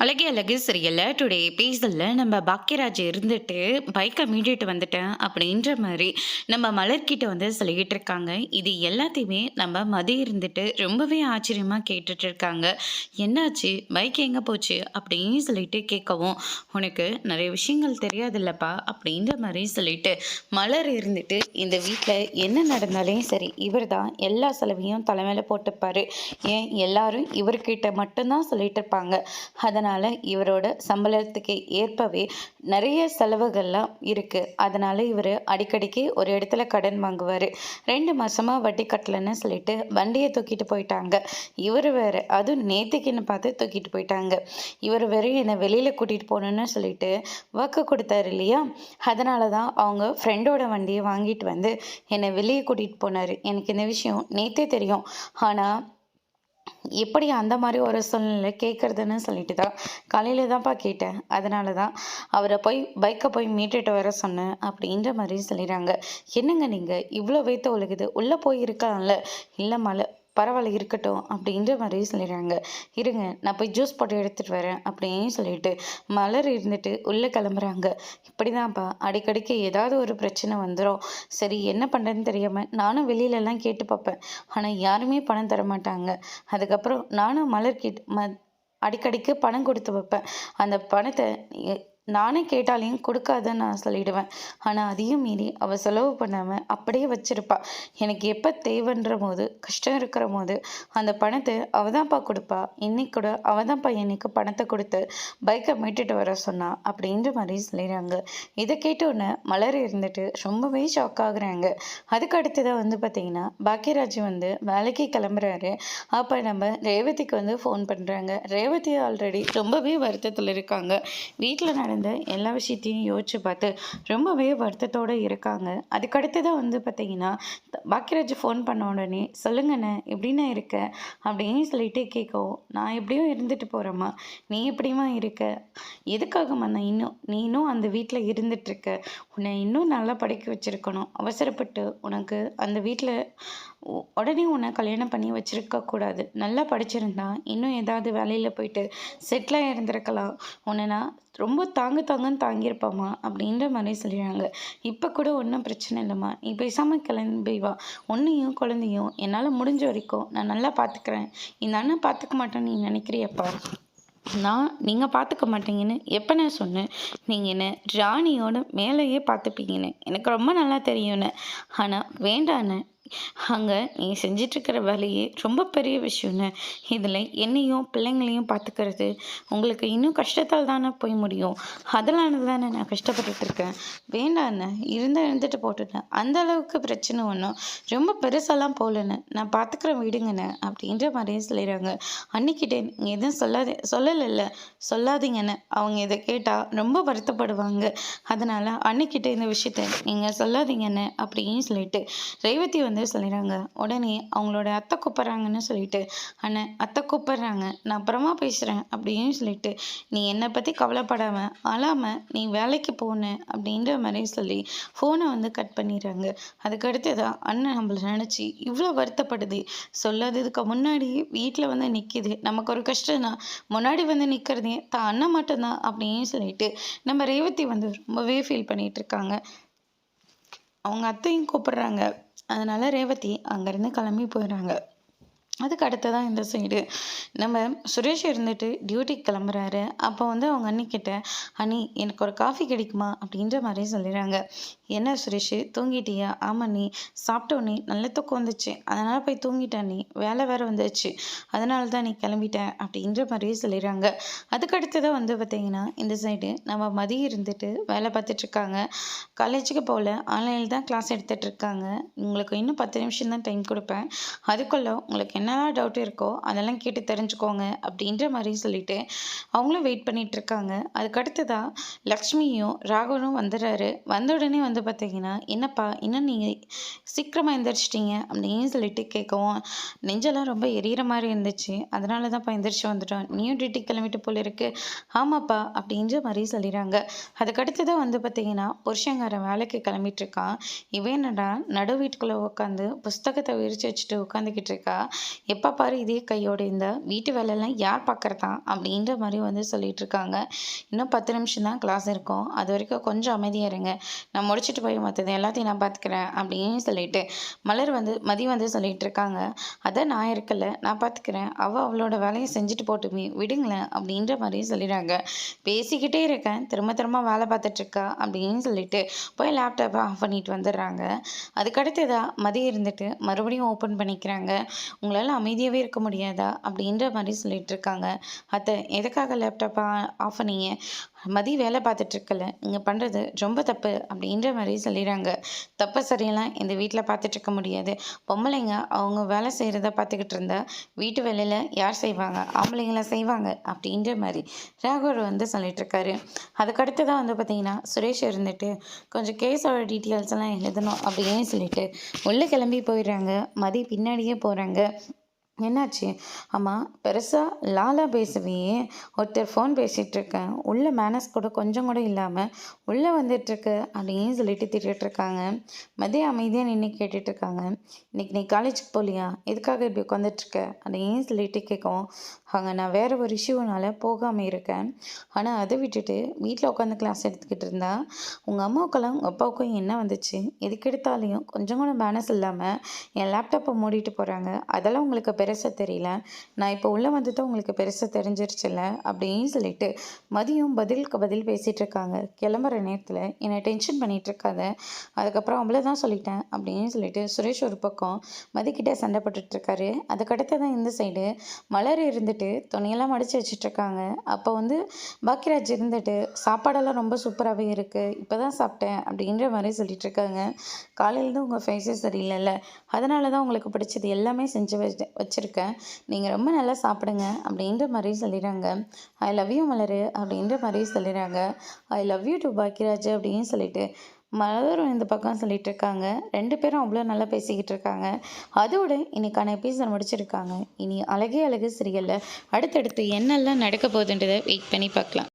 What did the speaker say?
அழகே அழகு சரியில்ல. டுடே எபிசோட்ல நம்ம பாக்கியராஜ் இருந்துட்டு பைக்கை மீட்டுட்டு வந்துட்டேன் அப்படின்ற மாதிரி நம்ம மலர்கிட்ட வந்து சொல்லிக்கிட்டு இருக்காங்க. இது எல்லாத்தையுமே நம்ம மதி இருந்துட்டு ரொம்பவே ஆச்சரியமாக கேட்டுட்டு இருக்காங்க. என்னாச்சு, பைக் எங்கே போச்சு அப்படின்னு சொல்லிட்டு கேட்கவும், உனக்கு நிறைய விஷயங்கள் தெரியாதுல்லப்பா அப்படின்ற மாதிரி சொல்லிட்டு மலர் இருந்துட்டு இந்த வீட்டில் என்ன நடந்தாலும் சரி இவர் தான் எல்லா செலவையும் தலைமையில போட்டுப்பாரு. ஏன் எல்லாரும் இவர்கிட்ட மட்டும்தான் சொல்லிட்டு இருப்பாங்க. அதனால் இவரோட சம்பளத்துக்கு ஏற்பவே நிறைய செலவுகள்லாம் இருக்குது. அதனால் இவர் அடிக்கடிக்கு ஒரு இடத்துல கடன் வாங்குவார். 2 மாதமாக வட்டி கட்டலைன்னு சொல்லிட்டு வண்டியை தூக்கிட்டு போயிட்டாங்க. இவர் வேறு அதுவும் நேற்றுக்குன்னு பார்த்து தூக்கிட்டு போயிட்டாங்க. இவர் வேறு என்னை வெளியில் கூட்டிகிட்டு போகணுன்னு சொல்லிட்டு வாக்கு கொடுத்தாரு இல்லையா, அதனால தான் அவங்க ஃப்ரெண்டோட வண்டியை வாங்கிட்டு வந்து என்னை வெளியே கூட்டிகிட்டு போனார். எனக்கு இந்த விஷயம் நேற்றே தெரியும். ஆனால் எப்படி அந்த மாதிரி ஒரு சூழ்நிலை கேட்குறதுன்னு சொல்லிட்டு தான் காலையில் தான்ப்பா கேட்டேன். அதனால தான் அவரை போய் பைக்கை போய் மீட்டுட்டு வர சொன்னேன் அப்படின்ற மாதிரி சொல்லிடுறாங்க. என்னங்க நீங்கள் இவ்வளோ வைத்து ஒழுகுது, உள்ளே போய் இருக்கலாம்ல. இல்லை மலை பரவாயில்ல இருக்கட்டும் அப்படின்ற மாதிரி சொல்லிடுறாங்க. இருங்க நான் போய் ஜூஸ் போட்டு எடுத்துகிட்டு வரேன் அப்படின்னு சொல்லிட்டு மலர் இருந்துட்டு உள்ளே கிளம்புறாங்க. இப்படி தான்ப்பா அடிக்கடிக்கு ஏதாவது ஒரு பிரச்சனை வந்துடும். சரி என்ன பண்ணுறதுன்னு தெரியாமல் நானும் வெளியிலலாம் கேட்டு பார்ப்பேன். ஆனால் யாருமே பணம் தர மாட்டாங்க. அதுக்கப்புறம் நானும் மலர்கிட்ட அடிக்கடிக்கு பணம் கொடுத்து வைப்பேன். அந்த பணத்தை நானே கேட்டாலையும் கொடுக்காதன்னு நான் சொல்லிடுவேன். ஆனால் அதையும் மீறி அவள் செலவு பண்ணாமல் அப்படியே வச்சிருப்பா. எனக்கு எப்போ தேவைன்ற போது கஷ்டம் இருக்கிற போது அந்த பணத்தை அவள் தான்ப்பா கொடுப்பா. இன்னைக்கு கூட அவள் தான்ப்பா எனக்கு பணத்தை கொடுத்து பைக்கை மீட்டுட்டு வர சொன்னா அப்படின்ற மாதிரி சொல்லிடுறாங்க. இதை கேட்டோன்னே மலர் இருந்துட்டு ரொம்பவே ஷாக் ஆகுறாங்க. அதுக்கு அடுத்ததாக வந்து பார்த்தீங்கன்னா பாக்கியராஜ் வந்து வேலைக்கு கிளம்புறாரு. அப்போ நம்ம ரேவதிக்கு வந்து ஃபோன் பண்ணுறாங்க. ரேவதி ஆல்ரெடி ரொம்பவே வருத்தத்தில் இருக்காங்க. வீட்டில் நடந்த எல்லா விஷயத்தையும் யோசிச்சு பார்த்து ரொம்பவே வருத்தத்தோடு இருக்காங்க. அதுக்கடுத்ததான் வந்து பார்த்தீங்கன்னா பாக்கியராஜ் ஃபோன் பண்ண உடனே சொல்லுங்கண்ணே எப்படின்னா இருக்க அப்படின்னு சொல்லிட்டு கேட்கவும், நான் எப்படியும் இருந்துட்டு போகிறேம்மா, நீ எப்படிமா இருக்க, எதுக்காகம்மா நீ இன்னும் அந்த வீட்டில் இருந்துட்டுருக்க, உன்னை இன்னும் நல்லா படிக்க வச்சுருக்கணும், அவசரப்பட்டு உனக்கு அந்த வீட்டில் உடனே உன்னை கல்யாணம் பண்ணி வச்சுருக்க கூடாது, நல்லா படிச்சிருந்தா இன்னும் ஏதாவது வேலையில் போயிட்டு செட்டிலாக இருந்திருக்கலாம், உன்னை நான் ரொம்ப தாங்கன்னு தாங்கியிருப்பாம்மா அப்படின்ற மாதிரி சொல்லிடுறாங்க. இப்போ கூட ஒன்றும் பிரச்சனை இல்லைம்மா, நீ பேசாமல் கிளம்பி வா, உன்னையும் குழந்தையும் என்னால் முடிஞ்ச வரைக்கும் நான் நல்லா பார்த்துக்கிறேன். இந்த அண்ணன் பார்த்துக்க மாட்டேன்னு நீ நினைக்கிறியப்பா, நீங்கள் பார்த்துக்க மாட்டீங்கன்னு எப்போ நான் சொன்னேன், நீங்கள் என்ன ராணியோட மேலேயே பார்த்துப்பீங்கன்னு எனக்கு ரொம்ப நல்லா தெரியும்னு. ஆனால் வேண்டான்னு, அங்கே நீ செஞ்சிட்ருக்கிற வேலையே ரொம்ப பெரிய விஷயம்னு, இதில் என்னையும் பிள்ளைங்களையும் பார்த்துக்கிறது உங்களுக்கு இன்னும் கஷ்டத்தால் தானே போய் முடியும். அதனால தானே நான் கஷ்டப்பட்டுட்ருக்கேன். வேண்டாண்ணே, இருந்துட்டு போட்டுட்டேன், அந்த அளவுக்கு பிரச்சனை ஒன்றும் ரொம்ப பெருசாலாம் போகலன்னு, நான் பார்த்துக்கிறேன் விடுங்கண்ணே அப்படின்ற மாதிரியே சொல்லிடுறாங்க. அன்னிக்கிட்டே நீங்கள் எதுவும் சொல்லலைல்ல, சொல்லாதீங்கன்னு அவங்க இதை கேட்டால் ரொம்ப வருத்தப்படுவாங்க. அதனால் அன்னிக்கிட்டே இந்த விஷயத்த நீங்கள் சொல்லாதீங்கன்னு அப்படின்னு சொல்லிட்டு ரேவதி வந்து சொல்லிடுறாங்க. உடனே அவங்களோட அத்தை கூப்பிட்றாங்கன்னு சொல்லிட்டு, அண்ணன் அத்தை கூப்பிட்றாங்க, நான் அப்புறமா பேசுகிறேன் அப்படின்னு சொல்லிட்டு, நீ என்னை பற்றி கவலைப்படாமல் அழாமல் நீ வேலைக்கு போன அப்படின்ற மாதிரி சொல்லி ஃபோனை வந்து கட் பண்ணிடுறாங்க. அதுக்கடுத்து தான் அண்ணன் நம்மளை நினச்சி இவ்வளோ வருத்தப்படுது, சொல்லாததுக்கு முன்னாடி வீட்டில் வந்து நிற்கிது, நமக்கு ஒரு கஷ்டம்னா முன்னாடி வந்து நிற்கிறதே தான் அண்ணன் மட்டும்தான் அப்படின்னு சொல்லிட்டு நம்ம ரேவதி வந்து ரொம்பவே ஃபீல் பண்ணிகிட்டு இருக்காங்க. அவங்க அத்தையும் கூப்பிட்றாங்க. அதனால் ரேவதி அங்கேருந்து கிளம்பி போயிடுறாங்க. அதுக்கு அடுத்ததான் இந்த சைடு நம்ம சுரேஷ் இருந்துட்டு டியூட்டிக்கு கிளம்புறாரு. அப்போ வந்து அவங்க அண்ணிக்கிட்ட, அண்ணி எனக்கு ஒரு காஃபி கிடைக்குமா அப்படின்ற மாதிரி சொல்லிடுறாங்க. என்ன சுரேஷ் தூங்கிட்டியா? ஆமாம் நீ சாப்பிட்டோன்னே நல்ல தூக்கம் வந்துச்சு, அதனால் போய் தூங்கிட்டேன், நீ வேலை வேறு வந்துச்சு, அதனால தான் நீ கிளம்பிட்டேன் அப்படின்ற மாதிரி சொல்லிடுறாங்க. அதுக்கு அடுத்ததான் வந்து பார்த்திங்கன்னா இந்த சைடு நம்ம மதி இருந்துட்டு வேலை பார்த்துட்ருக்காங்க. காலேஜுக்கு போகல, ஆன்லைனில் தான் கிளாஸ் எடுத்துகிட்ருக்காங்க. உங்களுக்கு இன்னும் 10 நிமிஷம் தான் டைம் கொடுப்பேன், அதுக்குள்ளே உங்களுக்கு என்னெல்லாம் டவுட் இருக்கோ அதெல்லாம் கேட்டு தெரிஞ்சுக்கோங்க அப்படின்ற மாதிரி சொல்லிட்டு அவங்களும் வெயிட் பண்ணிட்டு இருக்காங்க. அதுக்கடுத்ததான் லக்ஷ்மியும் ராகவனும் வந்துடுறாரு. வந்த உடனே வந்து பார்த்தீங்கன்னா, என்னப்பா இன்னும் நீங்கள் சீக்கிரமாக எந்திரிச்சிட்டிங்க அப்படின்னு சொல்லிட்டு கேட்கவும், நெஞ்செல்லாம் ரொம்ப எரியிற மாதிரி இருந்துச்சு, அதனால தான்ப்பா எந்திரிச்சு வந்துட்டோம், நீயும் டியூட்டி கிளம்பிட்டு போல இருக்கு. ஆமாப்பா அப்படின்ற மாதிரி சொல்லிடுறாங்க. அதுக்கடுத்ததான் வந்து பார்த்தீங்கன்னா புருஷங்காரன் வேலைக்கு கிளம்பிட்டு இருக்கான். இவன் என்னடா நடு வீட்டுக்குள்ளே உட்காந்து புஸ்தகத்தை விரிச்சு வச்சுட்டு உட்காந்துக்கிட்டு இருக்கா. எப்போ பாரு இதே கையோடு இருந்தா வீட்டு வேலையெல்லாம் யார் பார்க்குறதா அப்படின்ற மாதிரி வந்து சொல்லிட்டு இருக்காங்க. இன்னும் 10 நிமிஷம் தான் கிளாஸ் இருக்கும், அது வரைக்கும் கொஞ்சம் அமைதியாக இருங்க, நான் முடிச்சுட்டு போய் மற்றது எல்லாத்தையும் நான் பார்த்துக்கிறேன் அப்படின்னு சொல்லிட்டு மதி வந்து சொல்லிட்டு இருக்காங்க. அதான் நான் இருக்கல, நான் பார்த்துக்கிறேன், அவளோட வேலையை செஞ்சுட்டு போட்டுமே விடுங்களேன் அப்படின்ற மாதிரி சொல்லிடுறாங்க. பேசிக்கிட்டே இருக்கேன், திரும்ப திரும்ப வேலை பார்த்துட்டு இருக்கா அப்படின்னு சொல்லிட்டு போய் லேப்டாப்பை ஆஃப் பண்ணிட்டு வந்துடுறாங்க. அதுக்கடுத்ததா மதி இருந்துட்டு மறுபடியும் ஓப்பன் பண்ணிக்கிறாங்க. உங்களால் அமைதியாகவே இருக்க முடியாதா அப்படின்ற மாதிரி சொல்லிட்டு இருக்காங்க. அத்தை, எதுக்காக லேப்டாப்பை ஆஃப் பண்ணீங்க? மதி வேலை பார்த்துட்டு இருக்கல, நீங்கள் பண்ணுறது ரொம்ப தப்பு அப்படின்ற மாதிரி சொல்லிடுறாங்க. தப்பு சரியெல்லாம் இந்த வீட்டில் பார்த்துட்டு இருக்க முடியாது. பொம்பளைங்க அவங்க வேலை செய்கிறத பார்த்துக்கிட்டு இருந்தா வீட்டு வேலையில் யார் செய்வாங்க? ஆம்பளைங்கள செய்வாங்க அப்படின்ற மாதிரி ராகவர் வந்து சொல்லிட்டு இருக்காரு. அதுக்கடுத்து தான் வந்து பார்த்தீங்கன்னா சுரேஷ் இருந்துட்டு கொஞ்சம் கேஸோட டீட்டெயில்ஸ் எல்லாம் எழுதணும் அப்படின்னு சொல்லிட்டு உள்ளே கிளம்பி போயிடுறாங்க. மதி பின்னாடியே போகிறாங்க. என்னாச்சு? ஆமாம், பெருசாக லாலா பேசுவியே, ஒருத்தர் ஃபோன் பேசிகிட்ருக்கேன், உள்ள மேனஸ் கூட கொஞ்சம் கூட இல்லாமல் உள்ளே வந்துட்டுருக்கு அப்படின்னு சொல்லிட்டு திட்டிகிட்ருக்காங்க. மதியம் அமைதியாக நின்று கேட்டுட்ருக்காங்க. இன்னைக்கு நீ காலேஜுக்கு போகலையா? எதுக்காக இப்படி உட்காந்துட்ருக்க அப்படின்னு சொல்லிட்டு கேட்கவும், அங்கே நான் வேறு ஒரு இஷ்யூனால் போகாமல் இருக்கேன், ஆனால் அதை விட்டுட்டு வீட்டில் உட்காந்து கிளாஸ் எடுத்துக்கிட்டு இருந்தா உங்கள் அம்மாவுக்கெல்லாம் உங்கள் அப்பாவுக்கும் என்ன வந்துச்சு? எதுக்கு எடுத்தாலையும் கொஞ்சம் கூட மேனஸ் இல்லாமல் என் லேப்டாப்பை மூடிட்டு போகிறாங்க. அதெல்லாம் உங்களுக்கு பெருசாக தெரியல, நான் இப்போ உள்ளே வந்து தான் உங்களுக்கு பெருசாக தெரிஞ்சிருச்சுல்ல அப்படின்னு சொல்லிட்டு மதியம் பதிலுக்கு பதில் பேசிகிட்டு இருக்காங்க. கிளம்புற நேரத்தில் என்னை டென்ஷன் பண்ணிகிட்டு இருக்காத, அதுக்கப்புறம் அவ்வளோதான் சொல்லிட்டேன் அப்படின்னு சொல்லிட்டு சுரேஷ் ஒரு பக்கம் மதிக்கிட்ட சண்டை போட்டுட்ருக்காரு. அதுக்கடுத்து தான் இந்த சைடு மலர் இருந்துட்டு துணியெல்லாம் மடித்து வச்சிட்ருக்காங்க. அப்போ வந்து பாக்கியராஜ் இருந்துட்டு சாப்பாடெல்லாம் ரொம்ப சூப்பராகவே இருக்குது, இப்போ தான் சாப்பிட்டேன் அப்படின்ற மாதிரி சொல்லிட்டு இருக்காங்க. காலையிலேருந்து உங்கள் ஃபேஸே சரியில்லைல்ல, அதனால தான் உங்களுக்கு பிடிச்சது எல்லாமே செஞ்சு வச்சுருக்கேன், நீங்கள் ரொம்ப நல்லா சாப்பிடுங்க அப்படின்ற மாதிரி சொல்லிடுறாங்க. ஐ லவ் யூ மலர் அப்படின்ற மாதிரி சொல்லிடுறாங்க. I love you to Bhagyaraj அப்படின்னு சொல்லிட்டு மலரும் இந்த பக்கம் சொல்லிட்டு இருக்காங்க. 2 பேரும் அவ்வளோ நல்லா பேசிக்கிட்டு இருக்காங்க. அதோட இன்னைக்கான எபிசோட் முடிச்சிருக்காங்க. இனி அழகே அழகு சீரியலில் அடுத்தடுத்து என்னெல்லாம் நடக்க போகுதுன்றதை வெயிட் பண்ணி பார்க்கலாம்.